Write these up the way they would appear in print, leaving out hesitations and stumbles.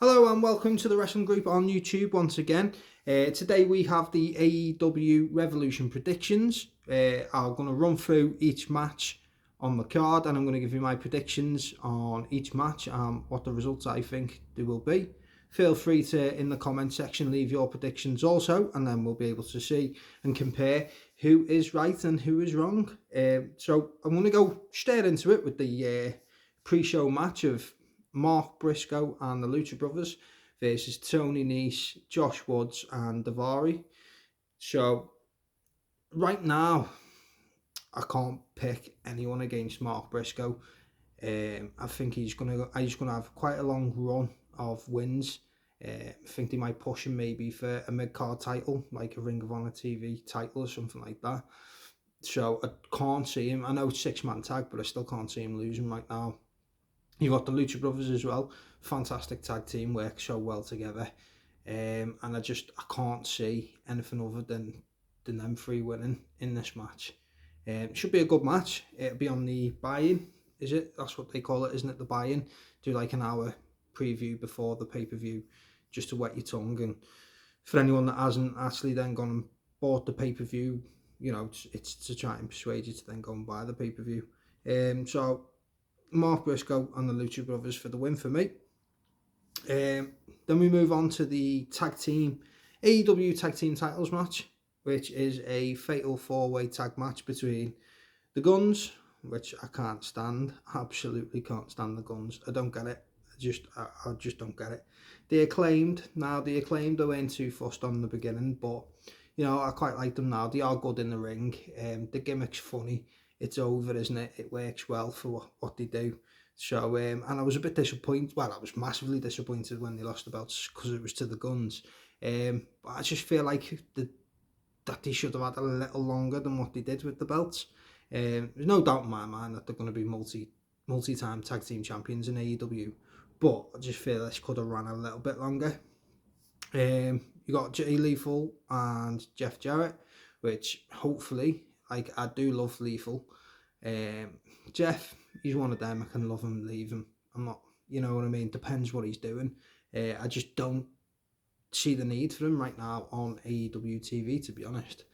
Hello and welcome to the Wrestling Group on YouTube once again. Today we have the AEW Revolution predictions. I'm going to run through each match on the card and I'm going to give you my predictions on each match and what the results I think they will be. Feel free to, in the comment section, leave your predictions also, and then we'll be able to see and compare who is right and who is wrong. So I'm going to go straight into it with the pre-show match of Mark Briscoe and the Lucha Brothers versus Tony Nese, Josh Woods and Daivari. So right now, I can't pick anyone against Mark Briscoe. I think he's gonna have quite a long run of wins. I think they might push him maybe for a mid-card title, like a Ring of Honor TV title or something like that. So I can't see him. I know it's 6-man tag, but I still can't see him losing right now. You've got the Lucha Brothers as well. Fantastic tag team, work so well together. And I can't see anything other than them three winning in this match. It should be a good match. It'll be on the buy-in, is it? That's what they call it, isn't it? The buy-in. Do like an hour preview before the pay-per-view just to wet your tongue. And for anyone that hasn't actually then gone and bought the pay-per-view, it's to try and persuade you to then go and buy the pay-per-view. So Mark Briscoe and the Lucha Brothers for the win for me. Then we move on to the AEW tag team titles match, which is a fatal 4-way tag match between the Guns, which I can't stand. Absolutely can't stand the Guns. I don't get it. I just don't get it. The Acclaimed I weren't too fussed on in the beginning, but I quite like them now. They are good in the ring. The gimmick's funny. It's over, isn't it? It works well for what they do. So, and I was a bit disappointed. Well, I was massively disappointed when they lost the belts because it was to the Guns. But I just feel like that they should have had a little longer than what they did with the belts. There's no doubt in my mind that they're going to be multi-time tag team champions in AEW. But I just feel this could have run a little bit longer. You got Jay Lethal and Jeff Jarrett, which hopefully, I do love Lethal. Jeff, he's one of them. I can love him, leave him. I'm not, you know what I mean? Depends what he's doing. I just don't see the need for him right now on AEW TV, to be honest.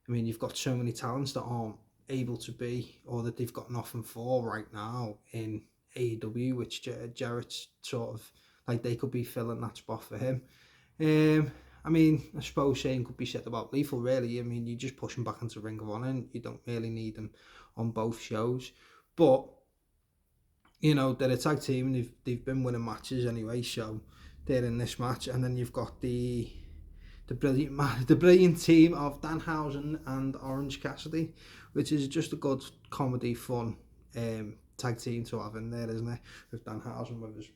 I mean, you've got so many talents that aren't able to be, or that they've got nothing for right now in AEW, which Jarrett's sort of, like, they could be filling that spot for him. I mean, I suppose same could be said about Lethal, really. I mean, you just push him back into Ring of Honor and you don't really need him on both shows. But, they're a tag team and they've been winning matches anyway, so they're in this match. And then you've got the brilliant team of Danhausen and Orange Cassidy, which is just a good comedy, fun tag team to have in there, isn't it? With Danhausen with his,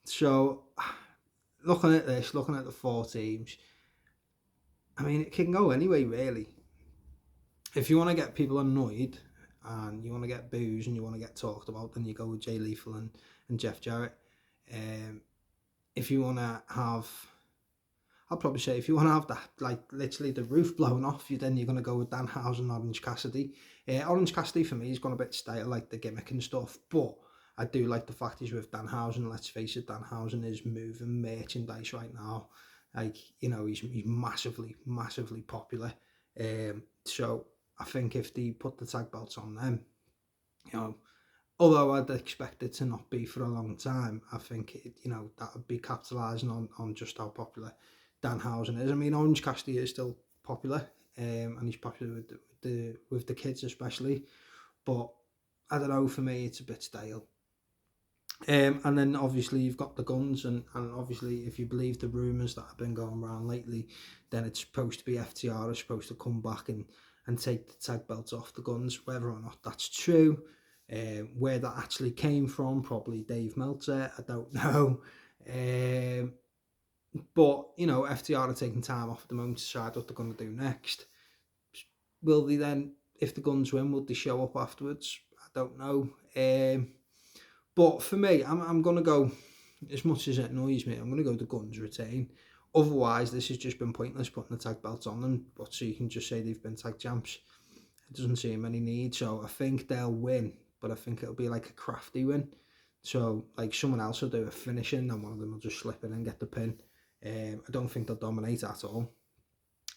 so looking at the 4 teams, I mean, it can go anyway, really. If you want to get people annoyed and you want to get boos and you want to get talked about, then you go with Jay Lethal and Jeff Jarrett. If you want to have, I'll probably say, if you want to have that, like, literally the roof blown off you, then you're going to go with Danhausen and Orange Cassidy. Orange Cassidy, for me, has gone a bit stale, like the gimmick and stuff, but I do like the fact he's with Danhausen. Let's face it, Danhausen is moving merchandise right now. Like, he's massively, massively popular. So I think if they put the tag belts on them, although I'd expect it to not be for a long time, I think that would be capitalising on just how popular Danhausen is. I mean, Orange Cassidy is still popular, and he's popular with the kids especially. But I don't know, for me it's a bit stale. And then obviously you've got the Guns, and obviously if you believe the rumours that have been going around lately, then it's supposed to be FTR is supposed to come back and take the tag belts off the Guns. Whether or not that's true, where that actually came from, probably Dave Meltzer, I don't know. But FTR are taking time off at the moment to decide what they're going to do next. Will they then, if the Guns win, will they show up afterwards? I don't know. But for me, I'm going to go, as much as it annoys me, I'm going to go the Guns retain. Otherwise, this has just been pointless putting the tag belts on them, but so you can just say they've been tag champs. It doesn't seem any need, so I think they'll win, but I think it'll be like a crafty win. So, like, someone else will do a finishing and one of them will just slip in and get the pin. I don't think they'll dominate at all.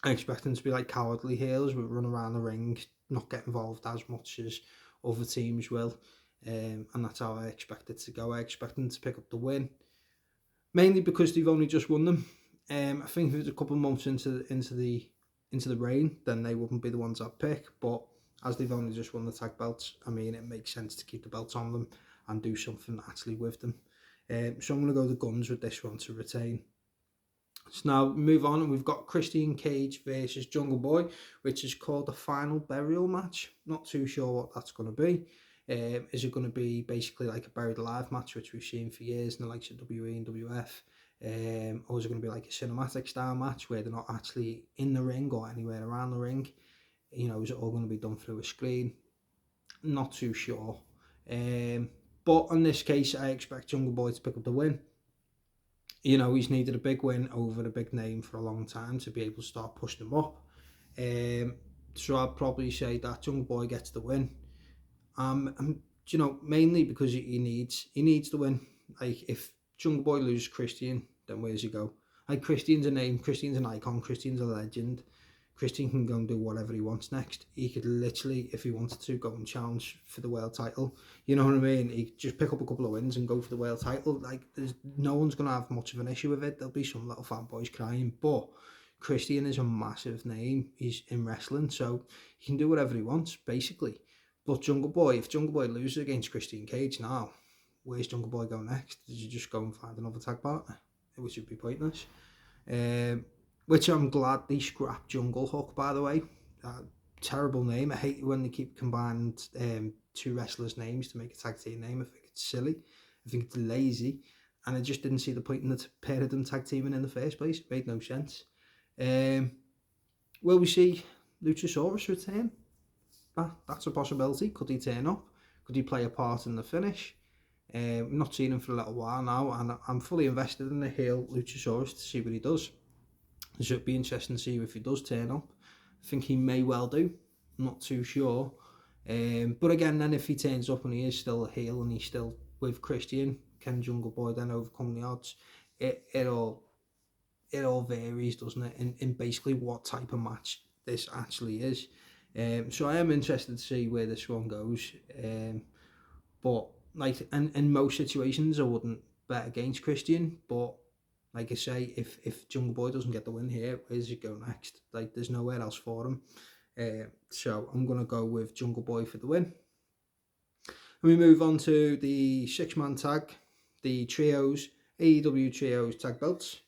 I expect them to be like cowardly heels, but run around the ring, not get involved as much as other teams will. And that's how I expect it to go. I expect them to pick up the win, mainly because they've only just won them. I think if it was a couple of months into the reign, then they wouldn't be the ones I'd pick. But as they've only just won the tag belts, I mean, it makes sense to keep the belts on them and do something actually with them. So I'm going to go the Guns with this one to retain. So now move on, and we've got Christian Cage versus Jungle Boy, which is called the Final Burial match. Not too sure what that's going to be. Is it going to be basically like a buried alive match, which we've seen for years in the likes of WE and WF? Or is it going to be like a cinematic style match where they're not actually in the ring or anywhere around the ring? You know, is it all going to be done through a screen? Not too sure. But in this case, I expect Jungle Boy to pick up the win. You know, he's needed a big win over a big name for a long time to be able to start pushing him up. So I'd probably say that Jungle Boy gets the win. You know, mainly because he needs the win. Like, if Jungle Boy loses Christian, then where's he go? Like, Christian's a name, Christian's an icon, Christian's a legend. Christian can go and do whatever he wants next. He could literally, if he wanted to, go and challenge for the world title. You know what I mean? He could just pick up a couple of wins and go for the world title. Like, there's no one's going to have much of an issue with it. There'll be some little fanboys crying, but Christian is a massive name. He's in wrestling, so he can do whatever he wants, basically. But Jungle Boy, if Jungle Boy loses against Christian Cage now, where's Jungle Boy go next? Does he just go and find another tag partner? Which would be pointless. Which I'm glad they scrapped Jungle Hook, by the way. Terrible name. I hate when they keep combining two wrestlers' names to make a tag team name. I think it's silly. I think it's lazy. And I just didn't see the point in the pair of them tag teaming in the first place. It made no sense. Will we see Luchasaurus return? That's a possibility. Could he turn up? Could he play a part in the finish? I've not seen him for a little while now, and I'm fully invested in the heel Luchasaurus to see what he does. So it'd be interesting to see if he does turn up. I think he may well do. I'm not too sure. But again, then if he turns up and he is still a heel and he's still with Christian, can Jungle Boy then overcome the odds? It all varies, doesn't it? In basically what type of match this actually is. So I am interested to see where this one goes. But like, in most situations, I wouldn't bet against Christian, but like I say, if Jungle Boy doesn't get the win here, where does he go next? Like, there's nowhere else for him. So I'm going to go with Jungle Boy for the win. And we move on to the 6-man tag, the trios, AEW trios tag belts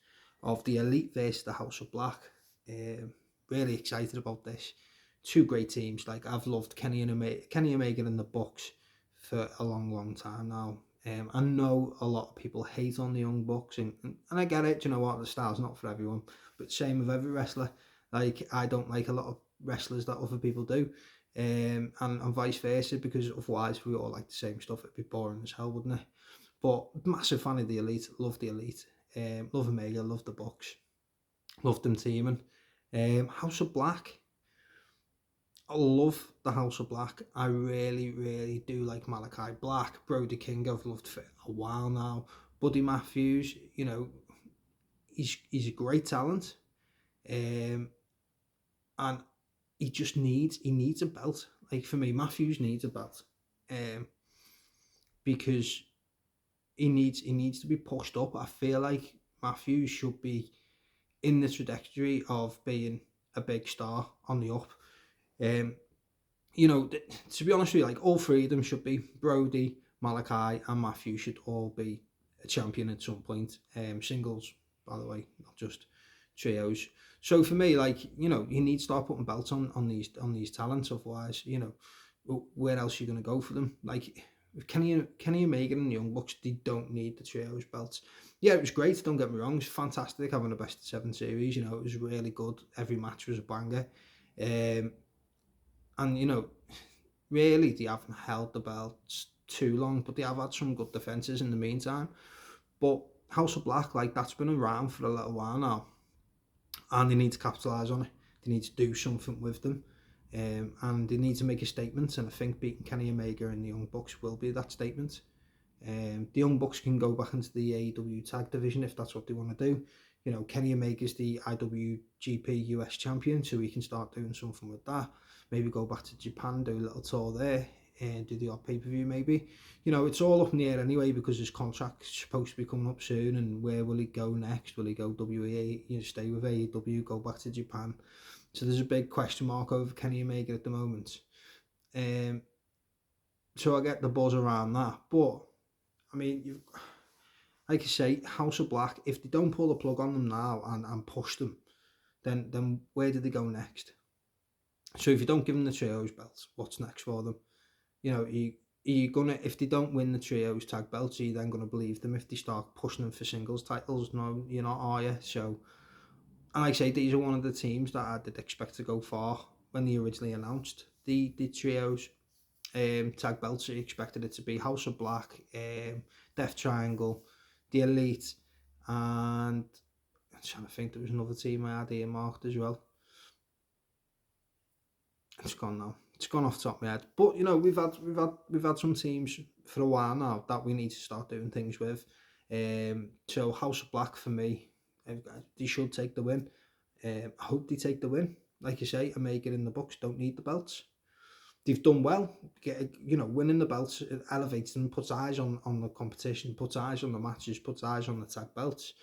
of the Elite versus the House of Black. Really excited about this. Two great teams. Like, I've loved Kenny Omega and the Bucks for a long time now. I know a lot of people hate on the Young Bucks, and I get it. You know what? The style's not for everyone. But same with every wrestler. Like, I don't like a lot of wrestlers that other people do, and vice versa, because otherwise, if we all like the same stuff, it'd be boring as hell, wouldn't it? But massive fan of the Elite. Love the Elite. Love Omega. Love the Bucks. Love them teaming. House of Black. I love the House of Black. I really do like Malachi Black. Brody King, I've loved for a while now. Buddy Matthews, you know, he's a great talent. And he needs a belt. Like, for me, Matthews needs a belt. Because he needs to be pushed up. I feel like Matthews should be in the trajectory of being a big star on the up. You know, to be honest with you, like, all three of them should be. Brody, Malachi, and Matthew should all be a champion at some point. Singles, by the way, not just trios. So for me, like, you know, you need to start putting belts on these talents. Otherwise, you know, where else are you going to go for them? Like, Kenny Omega and the Young Bucks, they don't need the trios belts. Yeah, it was great, don't get me wrong. It was fantastic having a best of 7 series. You know, it was really good. Every match was a banger. And, you know, really, they haven't held the belts too long, but they have had some good defences in the meantime. But House of Black, like, that's been around for a little while now, and they need to capitalise on it. They need to do something with them, and they need to make a statement, and I think beating Kenny Omega and the Young Bucks will be that statement. The Young Bucks can go back into the AEW tag division if that's what they want to do. You know, Kenny Omega's the IWGP US champion, so he can start doing something with that. Maybe go back to Japan, do a little tour there, and do the odd pay-per-view maybe. You know, it's all up in the air anyway because his contract's supposed to be coming up soon, and where will he go next? Will he go WE, you know, stay with AEW, go back to Japan? So there's a big question mark over Kenny Omega at the moment. So I get the buzz around that. But, I mean, like I say, House of Black, if they don't pull the plug on them now and push them, then where do they go next? So if you don't give them the trios belts, what's next for them? You know, you gonna, if they don't win the trios tag belts, are you then gonna believe them if they start pushing them for singles titles? No, you're not, are you? So, and like I say, these are one of the teams that I did expect to go far when they originally announced the trios tag belts. I expected it to be House of Black, Death Triangle, the Elite, and I'm trying to think, there was another team I had earmarked as well. It's gone now. It's gone off the top of my head. But you know, we've had some teams for a while now that we need to start doing things with. So House of Black for me, they should take the win. I hope they take the win. Like you say, Omega in the Bucks don't need the belts. They've done well. You know, winning the belts, it elevates them, puts eyes on the competition, puts eyes on the matches, puts eyes on the tag belts.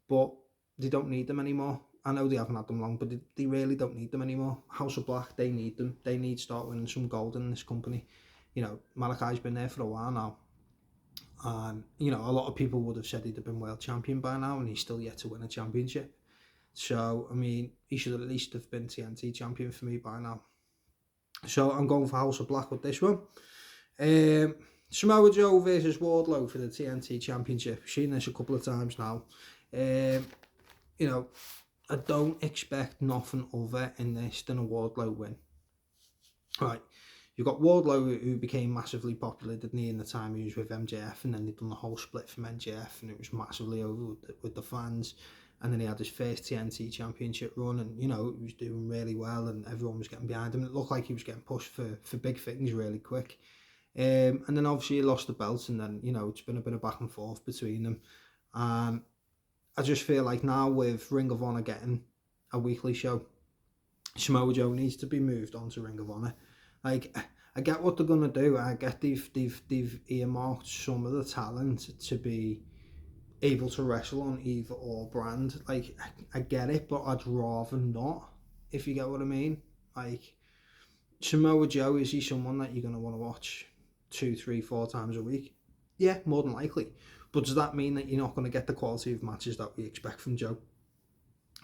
But they don't need them anymore. I know they haven't had them long, but they really don't need them anymore. House of Black, they need them. They need to start winning some gold in this company. You know, Malachi's been there for a while now. And, you know, a lot of people would have said he'd have been world champion by now, and he's still yet to win a championship. So, I mean, he should at least have been TNT champion for me by now. So, I'm going for House of Black with this one. Samoa Joe versus Wardlow for the TNT championship. I've seen this a couple of times now. You know, I don't expect nothing other in this than a Wardlow win. Right, you've got Wardlow, who became massively popular, didn't he, in the time he was with MJF, and then they'd done the whole split from MJF, and it was massively over with the fans. And then he had his first TNT championship run, and, you know, he was doing really well, and everyone was getting behind him. It looked like he was getting pushed for big things really quick. And then obviously he lost the belt, and then, you know, it's been a bit of back and forth between them. I just feel like now with Ring of Honor getting a weekly show, Samoa Joe needs to be moved on to Ring of Honor. Like, I get what they're gonna do. I get they've earmarked some of the talent to be able to wrestle on either or brand. Like, I get it, but I'd rather not, if you get what I mean. Like, Samoa Joe, is he someone that you're gonna want to watch 2, 3, 4 times a week? Yeah, more than likely. But does that mean that you're not going to get the quality of matches that we expect from Joe?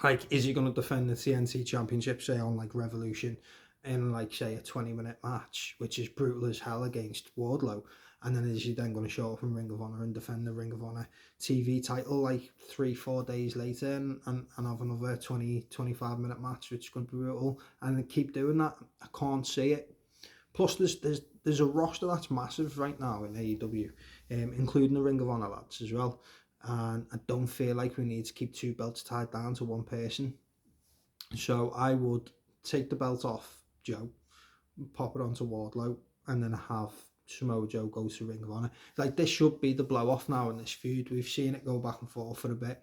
Like, is he going to defend the TNT Championship, say, on, like, Revolution, in, like, say, a 20-minute match, which is brutal as hell against Wardlow? And then is he then going to show up in Ring of Honor and defend the Ring of Honor TV title, like, 3-4 days later and have another 20-25-minute match, which is going to be brutal, and keep doing that? I can't see it. Plus, there's a roster that's massive right now in AEW, including the Ring of Honor lads as well. And I don't feel like we need to keep 2 belts tied down to one person. So I would take the belt off Joe, pop it onto Wardlow, and then have Samoa Joe go to Ring of Honor. Like, this should be the blow off now in this feud. We've seen it go back and forth for a bit.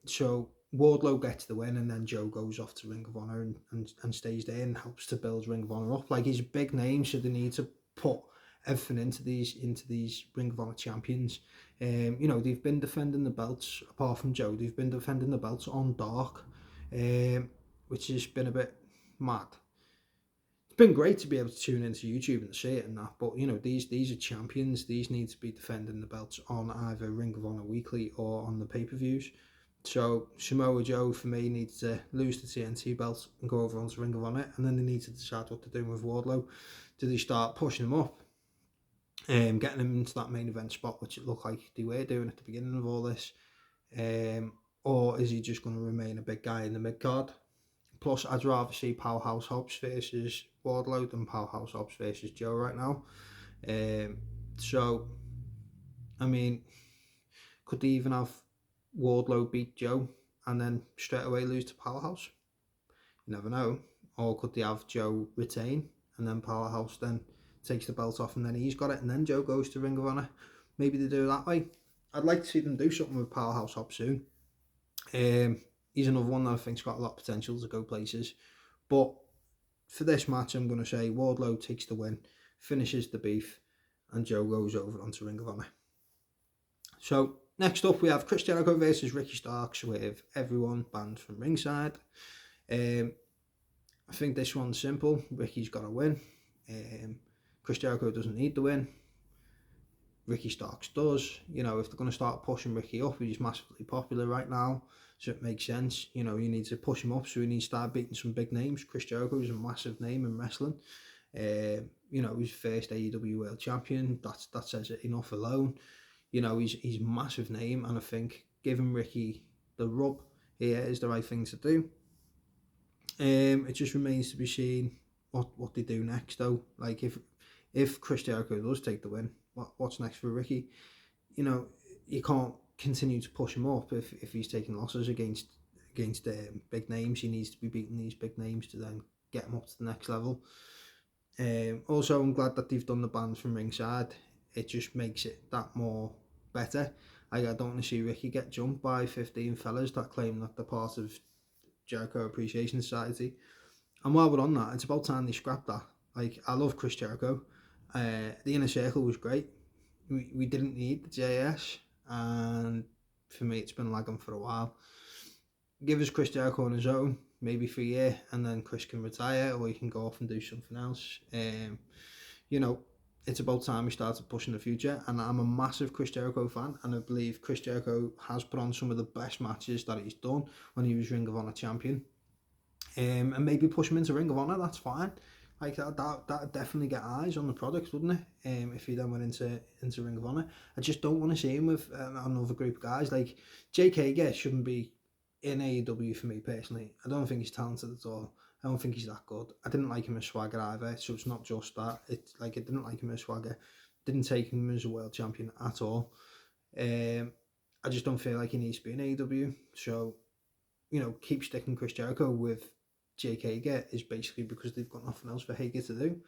So Wardlow gets the win, and then Joe goes off to Ring of Honor and stays there and helps to build Ring of Honor up. Like, he's a big name, so they need to put everything into these Ring of Honor champions. You know, they've been defending the belts, apart from Joe, they've been defending the belts on Dark, which has been a bit mad. It's been great to be able to tune into YouTube and see it and that, but, you know, these are champions. These need to be defending the belts on either Ring of Honor Weekly or on the pay-per-views. So Samoa Joe, for me, needs to lose the TNT belt and go over onto Ring of Honor, and then they need to decide what to do with Wardlow. Do they start pushing him up, getting him into that main event spot, which it looked like they were doing at the beginning of all this, or is he just going to remain a big guy in the mid-card? Plus, I'd rather see Powerhouse Hobbs versus Wardlow than Powerhouse Hobbs versus Joe right now. So, I mean, could they even have Wardlow beat Joe and then straight away lose to Powerhouse? You never know. Or could they have Joe retain and then Powerhouse then takes the belt off and then he's got it and then Joe goes to Ring of Honor? maybe they do it that way. I'd like to see them do something with Powerhouse Hobbs soon. He's another one that I think's got a lot of potential to go places. But for this match, I'm going to say Wardlow takes the win, finishes the beef, and Joe goes over onto Ring of Honor. So next up, we have Chris Jericho versus Ricky Starks with everyone banned from ringside. I think this one's simple. Ricky's got to win. Chris Jericho doesn't need the win. Ricky Starks does. You know, if they're going to start pushing Ricky up, he's massively popular right now, so it makes sense. You know, you need to push him up, so he needs to start beating some big names. Chris Jericho is a massive name in wrestling. You know, he's first AEW World Champion. That says it enough alone. You know, he's a massive name, and I think giving Ricky the rub here is the right thing to do. It just remains to be seen what they do next, though. Like, if Chris Jericho does take the win, what's next for Ricky? You know, you can't continue to push him up if he's taking losses against big names. He needs to be beating these big names to then get him up to the next level. Also, I'm glad that they've done the bans from ringside. It just makes it that more better. I don't want to see Ricky get jumped by 15 fellas that claim that they're part of Jericho Appreciation Society. And while we're on that, it's about time they scrap that. Like, I love Chris Jericho. The Inner Circle was great. We didn't need the JS, and for me, it's been lagging for a while. Give us Chris Jericho on his own, maybe for a year, and then Chris can retire, or he can go off and do something else. You know, it's about time we started pushing the future, and I'm a massive Chris Jericho fan, and I believe Chris Jericho has put on some of the best matches that he's done when he was Ring of Honor champion. And maybe push him into Ring of Honor, that's fine. Like, that'd definitely get eyes on the product, wouldn't it? If he then went into Ring of Honor. I just don't want to see him with another group of guys. Like, Jake Hager shouldn't be in AEW for me personally. I don't think he's talented at all. I don't think he's that good. I didn't like him as Swagger either, so it's not just that. It's like I didn't like him as Swagger. Didn't take him as a world champion at all. I just don't feel like he needs to be in AEW. So, you know, keep sticking Chris Jericho with Jake Hager is basically because they've got nothing else for Hager to do.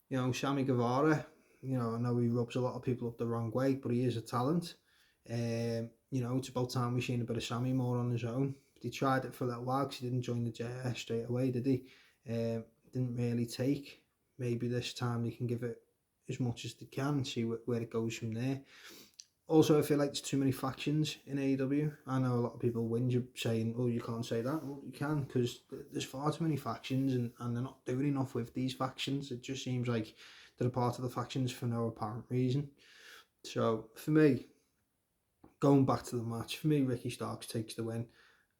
You know, Sammy Guevara, you know, I know he rubs a lot of people up the wrong way, but he is a talent. You know, it's about time we've seen a bit of Sammy more on his own. He tried it for a little while because he didn't join the JS straight away, did he? Didn't really take. Maybe this time they can give it as much as they can and see where it goes from there. Also, I feel like there's too many factions in AEW. I know a lot of people whinge saying, oh, you can't say that. Well, you can, because there's far too many factions and they're not doing enough with these factions. It just seems like they're a part of the factions for no apparent reason. So, for me, going back to the match, for me, Ricky Starks takes the win.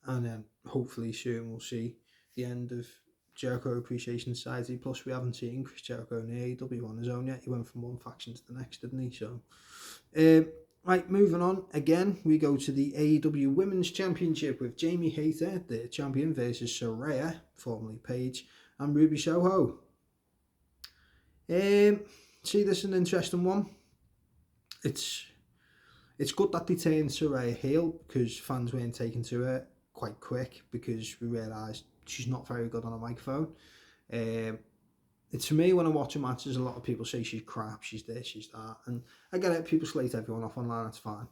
And then hopefully soon we'll see the end of Jericho Appreciation Society. Plus, we haven't seen Chris Jericho in the AEW on his own yet. He went from one faction to the next, didn't he? So, right, moving on. Again, we go to the AEW Women's Championship with Jamie Hayter, the champion, versus Saraya, formerly Paige, and Ruby Soho. See, this is an interesting one. It's good that they turned Saraya heel because fans weren't taken to her quite quick because we realised she's not very good on a microphone. It's for me, when I watch her matches, a lot of people say she's crap, she's this, she's that, and I get it, people slate everyone off online, that's fine.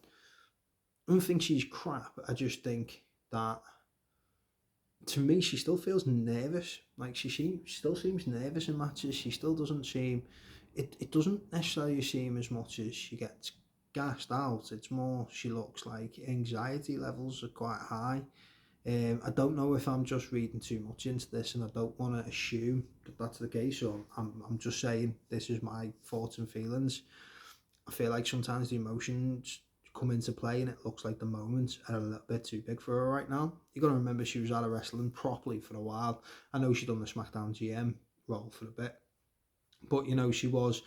I don't think she's crap, I just think that, to me, she still feels nervous. Like, she still seems nervous in matches, she still doesn't seem, it doesn't necessarily seem as much as she gets gassed out, it's more she looks like anxiety levels are quite high. I don't know if I'm just reading too much into this, and I don't want to assume that that's the case, so I'm just saying this is my thoughts and feelings. I feel like sometimes the emotions come into play and it looks like the moments are a little bit too big for her right now. You got to remember she was out of wrestling properly for a while. I know she done the SmackDown GM role for a bit, but you know, she was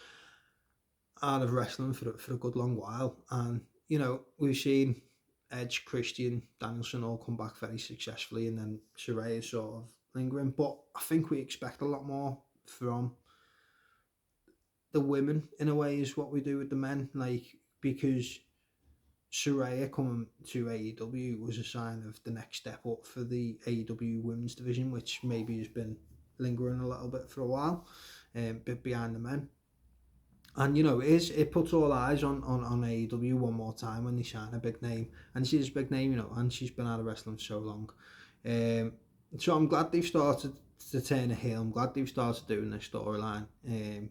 out of wrestling for a good long while, and you know, we've seen Edge, Christian, Danielson all come back very successfully, and then Saraya is sort of lingering. But I think we expect a lot more from the women in a way is what we do with the men, like, because Saraya coming to AEW was a sign of the next step up for the AEW women's division, which maybe has been lingering a little bit for a while, bit behind the men. And it puts all eyes on AEW one more time when they sign a big name. And she's a big name, and she's been out of wrestling so long. Um, so I'm glad they've started to turn a heel. I'm glad they've started doing this storyline,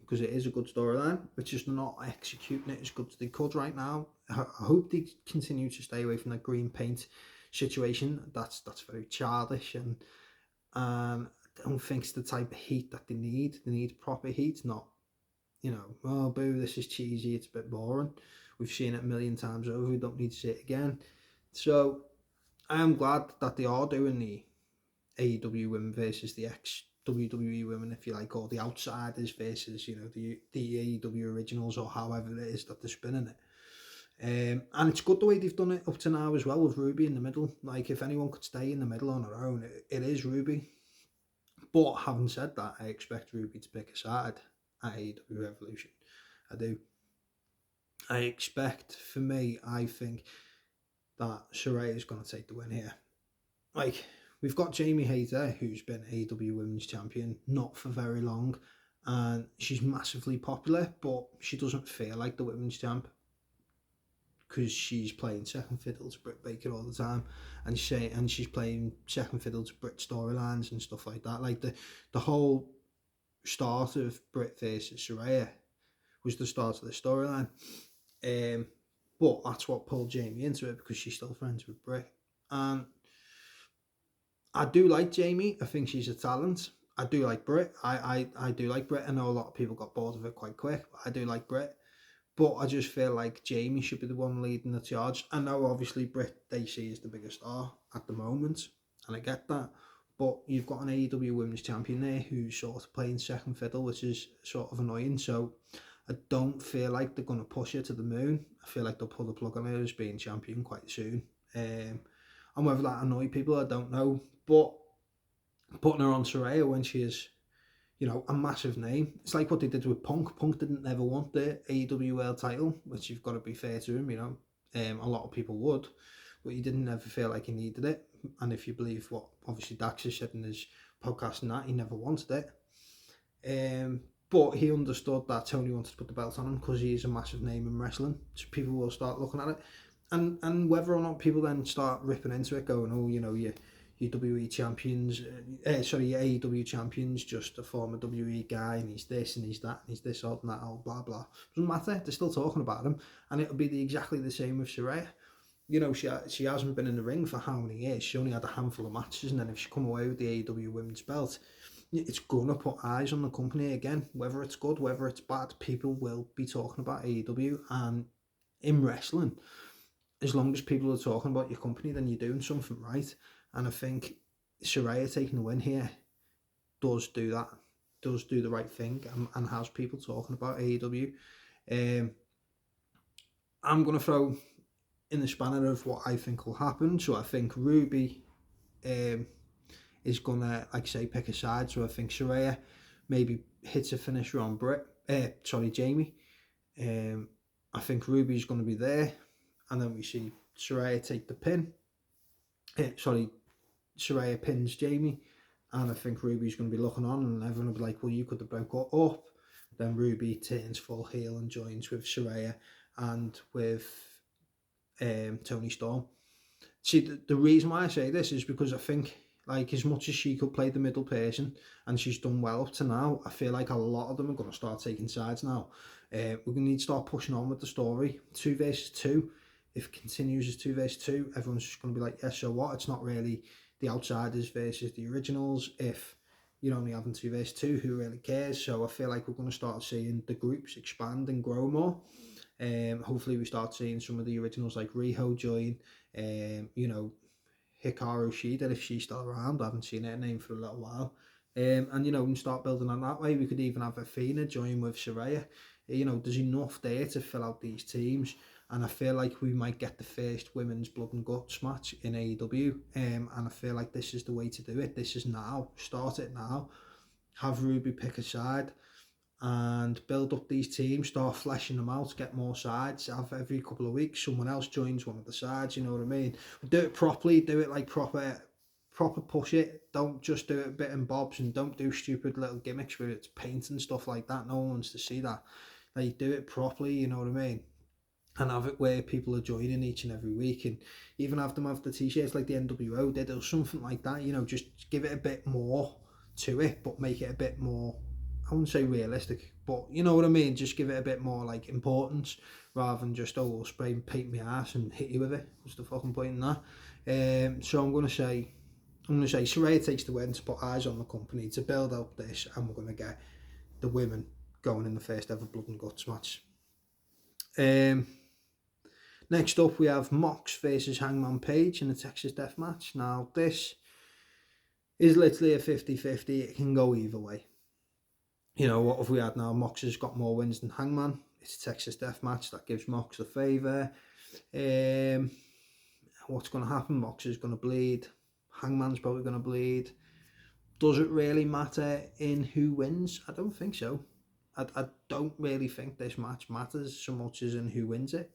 because it is a good storyline, but just not executing it as good as they could right now. I hope they continue to stay away from that green paint situation. That's very childish, and I don't think it's the type of heat that they need. They need proper heat, not oh boo, this is cheesy, it's a bit boring. We've seen it a million times over, we don't need to see it again. So I am glad that they are doing the AEW women versus the ex-WWE women, if you like, or the outsiders versus, the AEW originals, or however it is that they're spinning it. And it's good the way they've done it up to now as well, with Ruby in the middle. Like, if anyone could stay in the middle on her own, it is Ruby. But having said that, I expect Ruby to pick a side at AEW Revolution. I do. I expect, for me, I think that Saraya is going to take the win here. Like, we've got Jamie Hayter, who's been AEW Women's Champion, not for very long, and she's massively popular, but she doesn't feel like the Women's Champ because she's playing second fiddle to Britt Baker all the time, and she's playing second fiddle to Britt storylines and stuff like that. Like, the whole start of Britt versus Saraya was the start of the storyline. But that's what pulled Jamie into it, because she's still friends with Britt. And I do like Jamie. I think she's a talent. I do like Britt. I do like Britt. I know a lot of people got bored of it quite quick, but I do like Britt. But I just feel like Jamie should be the one leading the charge. I know obviously Britt they see is the biggest star at the moment, and I get that. But you've got an AEW Women's Champion there who's sort of playing second fiddle, which is sort of annoying. So I don't feel like they're going to push her to the moon. I feel like they'll pull the plug on her as being champion quite soon. And whether that annoy people, I don't know. But putting her on Saraya when she is, a massive name. It's like what they did with Punk. Punk didn't never want the AEW World title, which you've got to be fair to him, a lot of people would, but he didn't ever feel like he needed it. And if you believe what obviously Dax has said in his podcast and that, he never wanted it. But he understood that Tony wanted to put the belt on him because he is a massive name in wrestling. So people will start looking at it. And whether or not people then start ripping into it, going, oh, your WWE champions, your AEW champions, just a former WWE guy, and he's this and he's that and he's this old and that old, blah blah. Doesn't matter. They're still talking about him, and it'll be exactly the same with Saraya. She hasn't been in the ring for how many years? She only had a handful of matches, and then if she come away with the AEW women's belt, it's gonna put eyes on the company again. Whether it's good, whether it's bad, people will be talking about AEW. And in wrestling, as long as people are talking about your company, then you're doing something right. And I think Saraya taking the win here does do that, does do the right thing, and has people talking about AEW. I'm going to throw in the spanner of what I think will happen. So I think Ruby is going to, like I say, pick a side. So I think Saraya maybe hits a finisher on Jamie. I think Ruby's going to be there. And then we see Saraya take the pin. Saraya pins Jamie, and I think Ruby's going to be looking on, and everyone will be like, well, you could have broke up. Then Ruby turns full heel and joins with Saraya and with Toni Storm. See, the reason why I say this is because I think, like, as much as she could play the middle person, and she's done well up to now, I feel like a lot of them are going to start taking sides now. We're going to need to start pushing on with the story. 2 versus 2. If it continues as 2 versus 2, everyone's just going to be like, yeah, so what? It's not really the outsiders versus the originals. If you're only having 2 versus 2, who really cares? So I feel like we're going to start seeing the groups expand and grow more. Hopefully we start seeing some of the originals like Riho join, Hikaru Shida, if she's still around. I haven't seen her name for a little while. And we can start building on that way. We could even have Athena join with Saraya. There's enough there to fill out these teams. And I feel like we might get the first women's blood and guts match in AEW. And I feel like this is the way to do it. This is now. Start it now. Have Ruby pick a side and build up these teams. Start fleshing them out. Get more sides. Have every couple of weeks someone else joins one of the sides. You know what I mean? Do it properly. Do it like proper push it. Don't just do it a bit and bobs, and don't do stupid little gimmicks where it's paint and stuff like that. No one wants to see that. Like, do it properly, you know what I mean? And have it where people are joining each and every week, and even have them have the t-shirts like the NWO did or something like that, you know, just give it a bit more to it, but make it a bit more, I wouldn't say realistic, but you know what I mean, just give it a bit more like importance, rather than just, oh, we'll spray and paint my ass and hit you with it. What's the fucking point in that? So I'm going to say Saraya takes the win to put eyes on the company, to build up this, and we're going to get the women going in the first ever Blood and Guts match. Next up, we have Mox versus Hangman Page in a Texas Death Match. Now, this is literally a 50-50. It can go either way. You know, what have we had now? Mox has got more wins than Hangman. It's a Texas Death Match. That gives Mox the favour. What's going to happen? Mox is going to bleed. Hangman's probably going to bleed. Does it really matter in who wins? I don't think so. I don't really think this match matters so much as in who wins it.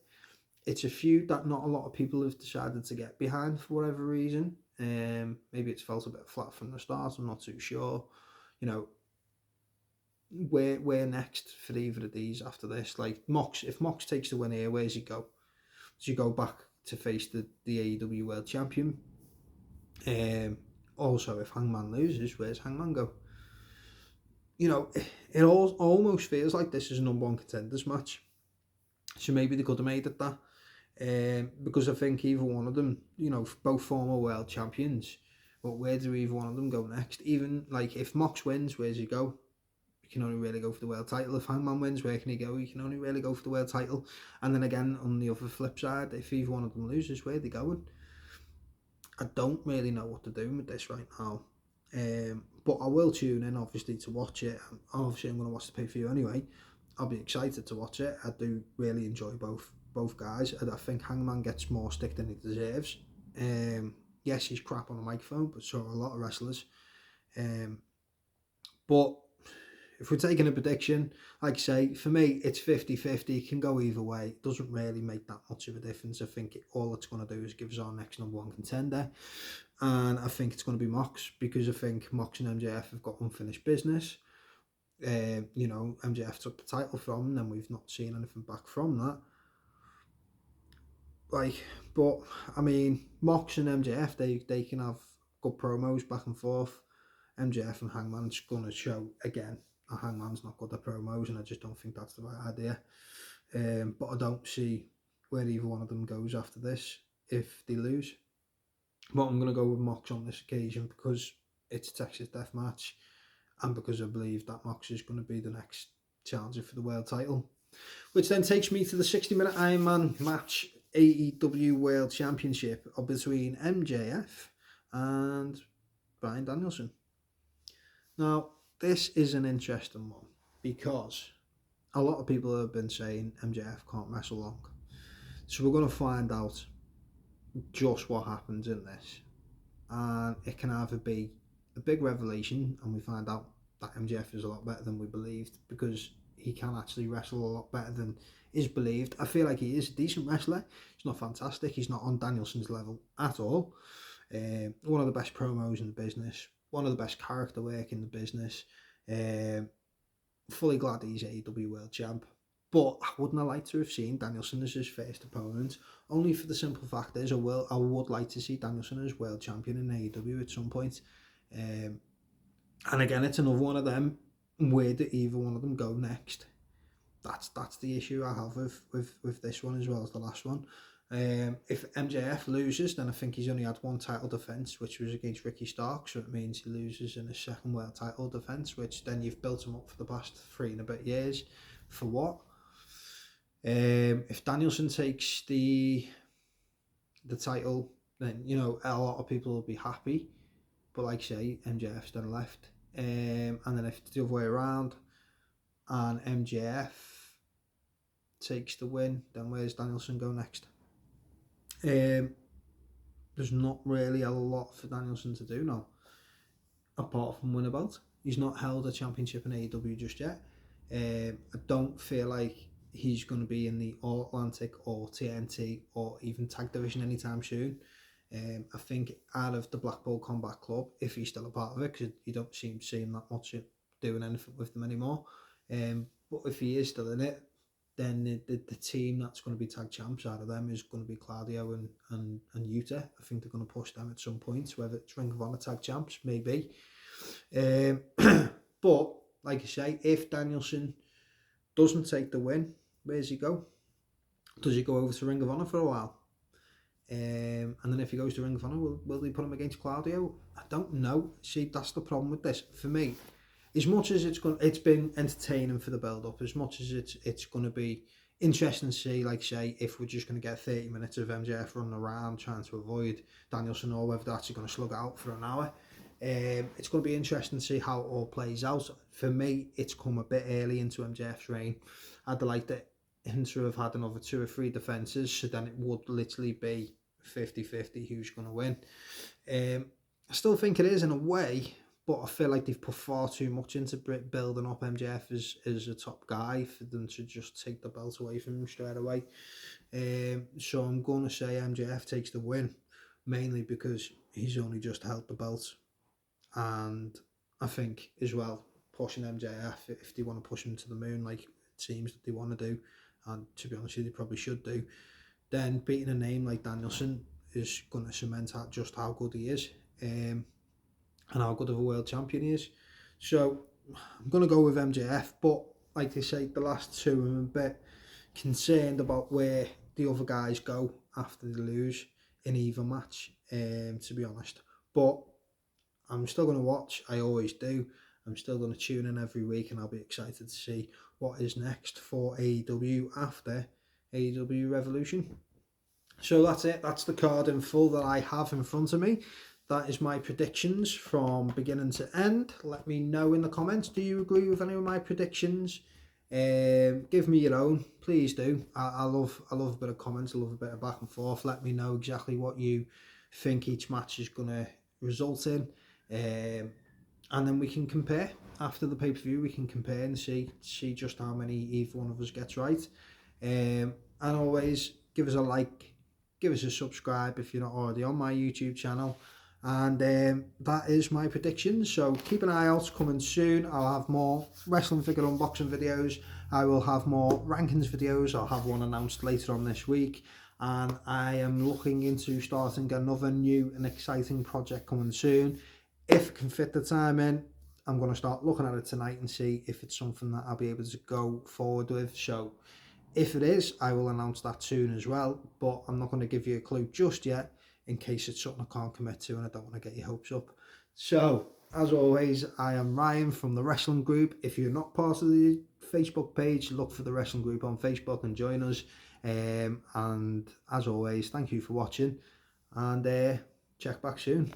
It's a feud that not a lot of people have decided to get behind for whatever reason. Maybe it's felt a bit flat from the start. I'm not too sure. You know, where next for either of these after this? Like, Mox, if Mox takes the win here, where's he go? Does he go back to face the AEW World Champion? Also, if Hangman loses, where's Hangman go? You know, it almost feels like this is a number one contenders match. So maybe they could have made it that. Because I think either one of them, you know, both former world champions, but where do either one of them go next? Even like if Mox wins, where's he go? He can only really go for the world title. If Hangman wins, where can he go? He can only really go for the world title. And then again, on the other flip side, if either one of them loses, where are they going? I don't really know what to do with this right now. But I will tune in, obviously, to watch it. Obviously, I'm going to watch the pay-per-view anyway. I'll be excited to watch it. I do really enjoy both guys. I think Hangman gets more stick than he deserves. Yes, he's crap on the microphone, but so are a lot of wrestlers. But if we're taking a prediction, like I say, for me, it's 50-50. It can go either way. It doesn't really make that much of a difference. I think all it's going to do is give us our next number one contender. And I think it's going to be Mox, because I think Mox and MJF have got unfinished business. You know, MJF took the title from him, and we've not seen anything back from that. Like, but I mean, Mox and MJF, they can have good promos back and forth. MJF and Hangman's going to show again. Hangman's not good at promos, and I just don't think that's the right idea. But I don't see where either one of them goes after this if they lose. But I'm going to go with Mox on this occasion because it's a Texas Death Match, and because I believe that Mox is going to be the next challenger for the world title. Which then takes me to the 60-minute Iron Man match, AEW World Championship, between MJF and Bryan Danielson. Now, this is an interesting one because a lot of people have been saying MJF can't wrestle long. So we're going to find out just what happens in this. And it can either be a big revelation and we find out that MJF is a lot better than we believed, because he can actually wrestle a lot better than is believed. I feel like he is a decent wrestler. He's not fantastic. He's not on Danielson's level at all. One of the best promos in the business. One of the best character work in the business. Fully glad he's AEW World Champ. But I wouldn't have liked to have seen Danielson as his first opponent. Only for the simple fact is I would like to see Danielson as World Champion in AEW at some point. And again, it's another one of them. Where do either one of them go next? That's the issue I have with this one as well as the last one. If MJF loses, then I think he's only had one title defence, which was against Ricky Starks, so it means he loses in his second world title defence, which then you've built him up for the past 3 and a bit years. For what? If Danielson takes the title, then, you know, a lot of people will be happy. But like I say, MJF's done left. And then if it's the other way around and MJF takes the win, then where's Danielson go next? There's not really a lot for Danielson to do now, apart from win a belt. He's not held a championship in AEW just yet. I don't feel like he's going to be in the All Atlantic or TNT or even tag division anytime soon. I think out of the Blackpool Combat Club, if he's still a part of it, because you don't seem to see him that much doing anything with them anymore. But if he is still in it, then the team that's going to be tag champs out of them is going to be Claudio and Yuta. I think they're going to push them at some point, whether it's Ring of Honor tag champs, maybe. But, like I say, if Danielson doesn't take the win, where's he go? Does he go over to Ring of Honor for a while? And then if he goes to Ring of Honor, will they put him against Claudio? I don't know. See, that's the problem with this. For me, as much as it's been entertaining for the build-up, as much as it's going to be interesting to see, like say, if we're just going to get 30 minutes of MJF running around trying to avoid Danielson, or whether that's going to slug out for an hour. It's going to be interesting to see how it all plays out. For me, it's come a bit early into MJF's reign. I'd like him to have had another 2 or 3 defences, so then it would literally be 50-50 who's going to win. I still think it is in a way, but I feel like they've put far too much into building up MJF as a top guy for them to just take the belt away from him straight away. So I'm going to say MJF takes the win, mainly because he's only just held the belt. And I think as well, pushing MJF, if they want to push him to the moon like it seems that they want to do, and to be honest with you, they probably should do, then beating a name like Danielson is going to cement out just how good he is, and how good of a world champion he is. So I'm going to go with MJF, but like they say, the last 2 I'm a bit concerned about where the other guys go after they lose in either match, to be honest. But I'm still going to watch, I always do. I'm still going to tune in every week, and I'll be excited to see what is next for AEW after AEW Revolution. So that's it. That's the card in full that I have in front of me. That is my predictions from beginning to end. Let me know in the comments. Do you agree with any of my predictions? Give me your own. Please do. I love a bit of comments. I love a bit of back and forth. Let me know exactly what you think each match is going to result in. And then we can compare. After the pay-per-view, we can compare and see just how many either one of us gets right. And always give us a like, give us a subscribe if you're not already on my YouTube channel. And that is my predictions. So keep an eye out, coming soon. I'll have more wrestling figure unboxing videos. I will have more rankings videos. I'll have one announced later on this week. And I am looking into starting another new and exciting project coming soon. If it can fit the time in, I'm going to start looking at it tonight and see if it's something that I'll be able to go forward with. So if it is, I will announce that soon as well. But I'm not going to give you a clue just yet, in case it's something I can't commit to and I don't want to get your hopes up. So, as always, I am Ryan from the Wrestling Group. If you're not part of the Facebook page, look for the Wrestling Group on Facebook and join us. And as always, thank you for watching, and check back soon.